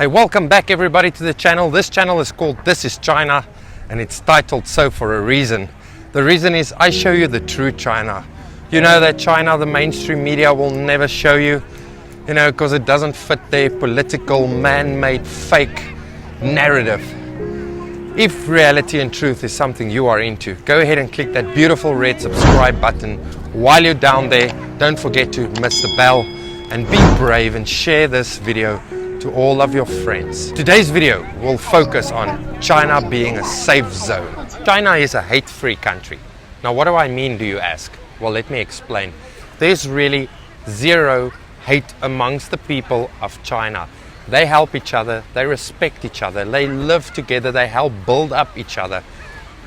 Hey, welcome back everybody to the channel. This channel is called This is China and it's titled so for a reason. The reason is I show you the true China. You know that China, the mainstream media will never show you, because it doesn't fit their political, man-made, fake narrative. If reality and truth is something you are into, go ahead and click that beautiful red subscribe button. While you're down there, don't forget to miss the bell and be brave and share this video to all of your friends. Today's video will focus on China being a safe zone. China is a hate-free country. Now, what do I mean, do you ask? Well, let me explain. There's really zero hate amongst the people of China. They help each other, they respect each other, they live together, they help build up each other.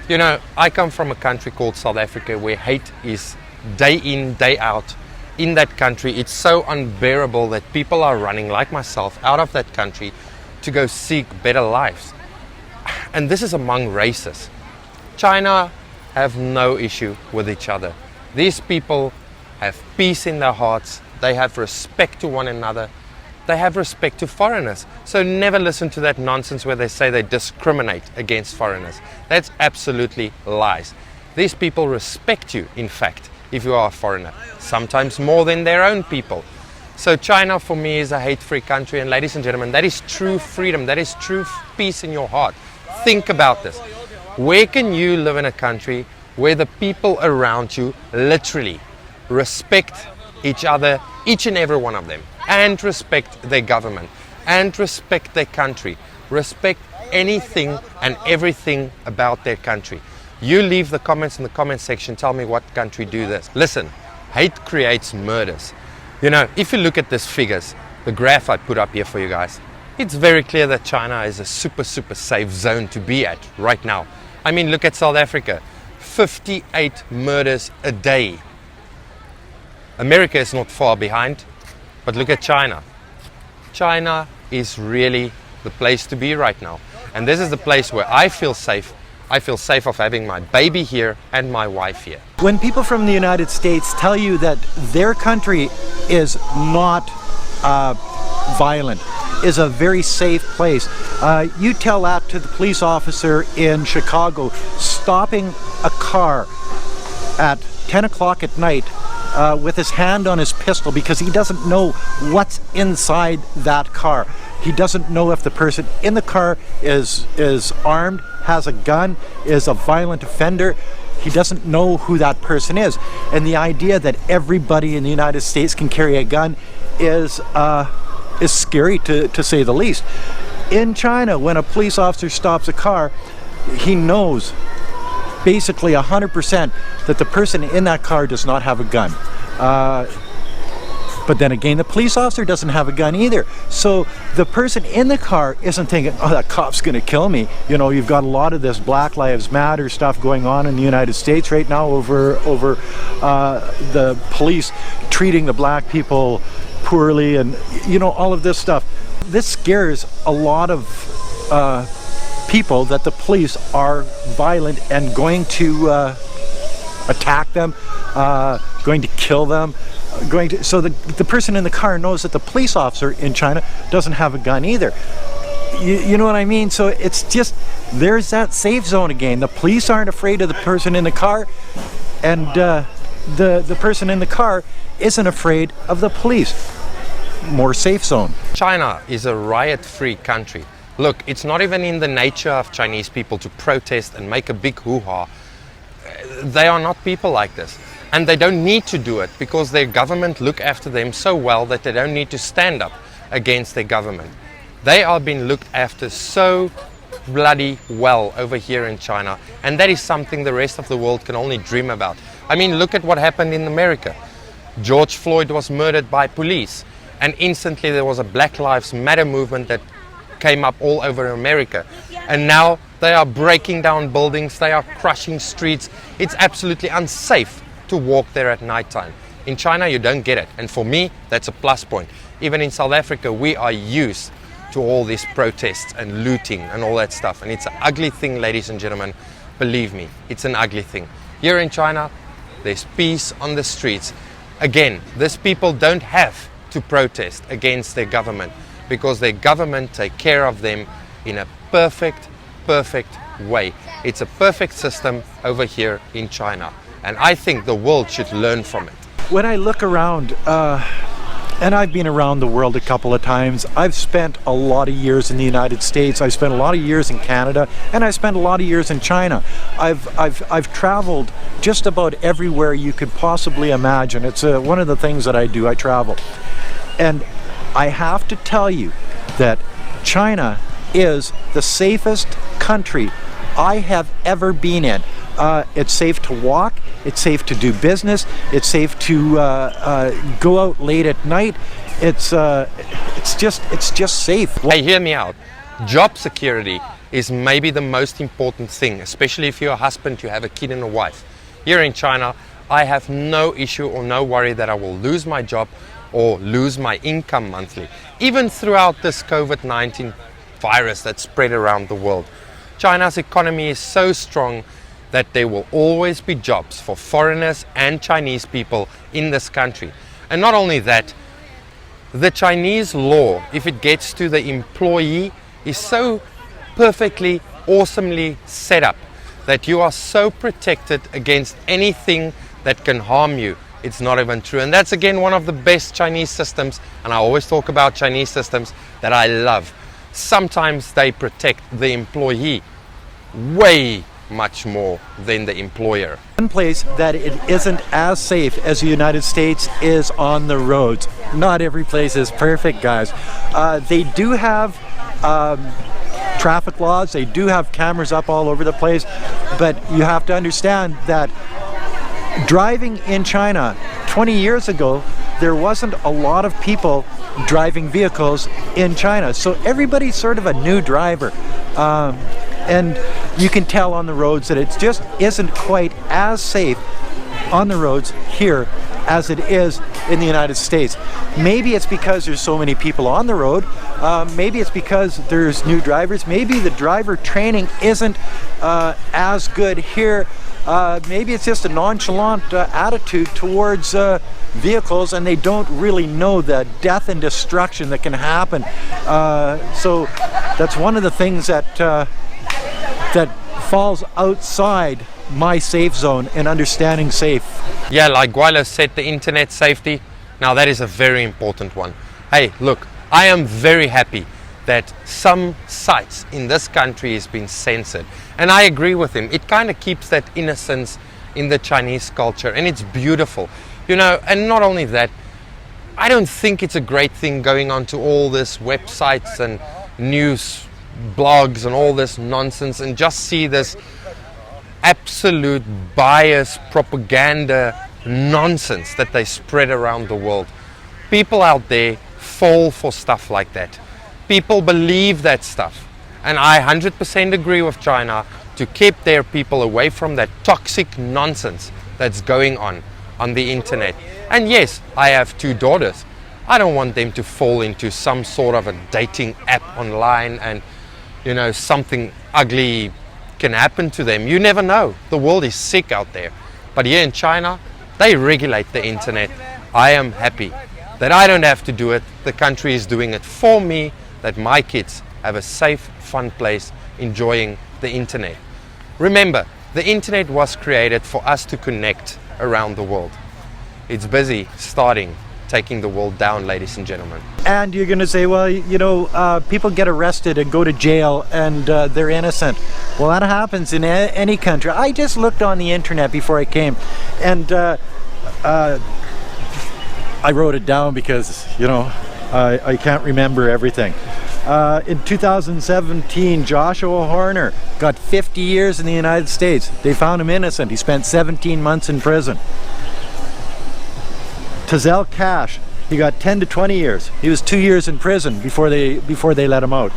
I come from a country called South Africa where hate is day in, day out. In that country, it's so unbearable that people are running, like myself, out of that country to go seek better lives. And this is among races. China have no issue with each other. These people have peace in their hearts. They have respect to one another. They have respect to foreigners. So never listen to that nonsense where they say they discriminate against foreigners. That's absolutely lies. These people respect you, in fact, if you are a foreigner, sometimes more than their own people. So China for me is a hate-free country, and ladies and gentlemen, that is true freedom, that is true peace in your heart. Think about this. Where can you live in a country where the people around you literally respect each other, each and every one of them, and respect their government, and respect their country, respect anything and everything about their country? You leave the comments in the comment section, tell me what country do this. Listen, hate creates murders. If you look at these figures, the graph I put up here for you guys, it's very clear that China is a super safe zone to be at right now. I mean, look at South Africa, 58 murders a day. America is not far behind, but look at China. China is really the place to be right now. And this is the place where I feel safe. I feel safe of having my baby here and my wife here. When people from the United States tell you that their country is not violent, is a very safe place, you tell that to the police officer in Chicago stopping a car at 10 o'clock at night with his hand on his pistol because he doesn't know what's inside that car. He doesn't know if the person in the car is armed, has a gun, is a violent offender. He doesn't know who that person is. And the idea that everybody in the United States can carry a gun is scary to say the least. In China, when a police officer stops a car, he knows basically 100% that the person in that car does not have a gun. But then again, the police officer doesn't have a gun either. So the person in the car isn't thinking, oh, that cop's going to kill me. You've got a lot of this Black Lives Matter stuff going on in the United States right now over the police treating the black people poorly and, all of this stuff. This scares a lot of people that the police are violent and going to attack them, going to kill them. So the person in the car knows that the police officer in China doesn't have a gun either. You know what I mean? So it's just, there's that safe zone again. The police aren't afraid of the person in the car, and the person in the car isn't afraid of the police. More safe zone. China is a riot-free country. Look, it's not even in the nature of Chinese people to protest and make a big hoo-ha. They are not people like this. And they don't need to do it because their government look after them so well that they don't need to stand up against their government. They are being looked after so bloody well over here in China, and that is something the rest of the world can only dream about. I mean, look at what happened in America. George Floyd was murdered by police, and instantly there was a Black Lives Matter movement that came up all over America. And now they are breaking down buildings, they are crushing streets. It's absolutely unsafe to walk there at nighttime. In China, you don't get it. And for me, that's a plus point. Even in South Africa, we are used to all these protests and looting and all that stuff. And it's an ugly thing, ladies and gentlemen. Believe me, it's an ugly thing. Here in China, there's peace on the streets. Again, these people don't have to protest against their government. because their government take care of them in a perfect way. It's a perfect system over here in China, and I think the world should learn from it. When I look around, and I've been around the world a couple of times. I've spent a lot of years in the United States. I've spent a lot of years in Canada, and I've spent a lot of years in China. I've traveled just about everywhere you could possibly imagine. It's one of the things that I do. I travel, and I have to tell you that China is the safest country I have ever been in. It's safe to walk, it's safe to do business, it's safe to go out late at night. It's just safe. Hey, hear me out. Job security is maybe the most important thing, especially if you're a husband, you have a kid and a wife. Here in China, I have no issue or no worry that I will lose my job or lose my income monthly, even throughout this COVID-19 virus that spread around the world. China's economy is so strong that there will always be jobs for foreigners and Chinese people in this country. And not only that, the Chinese law, if it gets to the employee, is so perfectly, awesomely set up that you are so protected against anything that can harm you. It's not even true. And that's again one of the best Chinese systems, and I always talk about Chinese systems that I love. Sometimes they protect the employee way much more than the employer. One place that it isn't as safe as the United States is on the roads. Not every place is perfect, guys. They do have traffic laws, they do have cameras up all over the place, but you have to understand that driving in China 20 years ago, there wasn't a lot of people driving vehicles in China, so everybody's sort of a new driver. And you can tell on the roads that it just isn't quite as safe on the roads here as it is in the United States. Maybe it's because there's so many people on the road. Maybe it's because there's new drivers. Maybe the driver training isn't as good here. Maybe it's just a nonchalant attitude towards vehicles, and they don't really know the death and destruction that can happen. So that's one of the things that that falls outside my safe zone and understanding safe. Yeah, like Gweilo said, the internet safety. Now that is a very important one. Hey, look, I am very happy that some sites in this country has been censored, and I agree with him. It kind of keeps that innocence in the Chinese culture, and it's beautiful, you know. And not only that, I don't think it's a great thing going on to all this websites and news blogs and all this nonsense and just see this absolute bias propaganda nonsense that they spread around the world. People out there fall for stuff like that. People believe that stuff, and I 100% agree with China to keep their people away from that toxic nonsense that's going on the internet. And yes, I have 2 daughters. I don't want them to fall into some sort of a dating app online and, you know, something ugly can happen to them. You never know. The world is sick out there. But here in China, they regulate the internet. I am happy that I don't have to do it. The country is doing it for me, that my kids have a safe, fun place enjoying the internet. Remember, the internet was created for us to connect around the world. It's busy taking the world down, ladies and gentlemen. And you're going to say, well, you know, people get arrested and go to jail and they're innocent. Well, that happens in any country. I just looked on the internet before I came, and I wrote it down because, you know, I can't remember everything. In 2017, Joshua Horner got 50 years in the United States. They found him innocent. He spent 17 months in prison. Tazel Cash, he got 10 to 20 years. He was 2 years in prison before they let him out.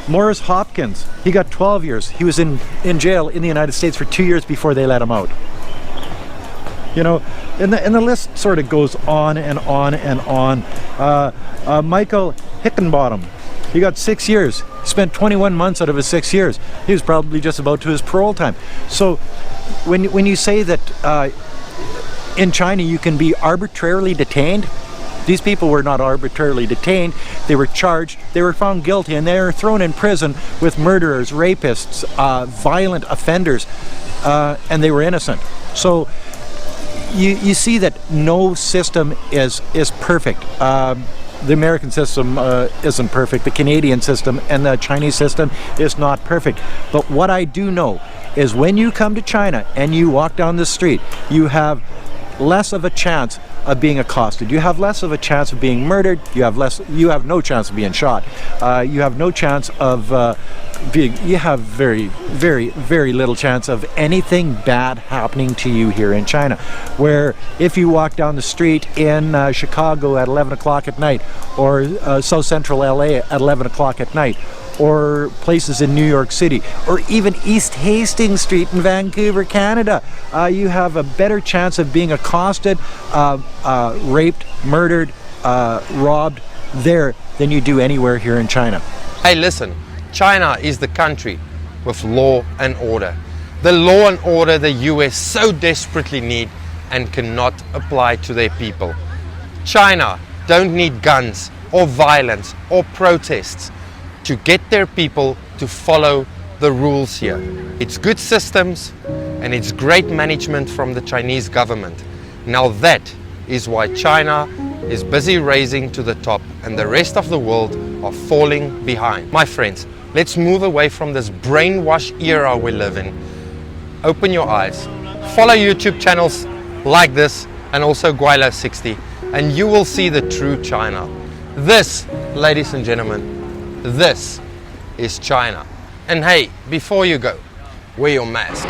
Morris Hopkins, he got 12 years. He was in jail in the United States for 2 years before they let him out. You know, and the list sort of goes on and on and on. Michael Hickenbottom, he got 6 years. He spent 21 months out of his 6 years. He was probably just about to his parole time. So when you say that in China you can be arbitrarily detained, These people were not arbitrarily detained. They were charged, they were found guilty, and they were thrown in prison with murderers, rapists, violent offenders, and they were innocent. So you see that no system is perfect. The American system isn't perfect. The Canadian system and the Chinese system is not perfect. But what I do know is when you come to China and you walk down the street, you have less of a chance of being accosted. You have less of a chance of being murdered. You have no chance of being shot. You have no chance of you have very little chance of anything bad happening to you here in China. Where if you walk down the street in Chicago at 11 o'clock at night, or South Central LA at 11 o'clock at night, or places in New York City, or even East Hastings Street in Vancouver, Canada, you have a better chance of being accosted, raped, murdered, robbed there than you do anywhere here in China. Hey, listen, China is the country with law and order. The law and order the US so desperately need and cannot apply to their people. China don't need guns or violence or protests to get their people to follow the rules here. It's good systems and it's great management from the Chinese government. Now that is why China is busy racing to the top and the rest of the world are falling behind. My friends, let's move away from this brainwash era we live in. Open your eyes, follow YouTube channels like this and also Gweilo60, and you will see the true China. This, ladies and gentlemen, this is China. And hey, before you go, wear your mask.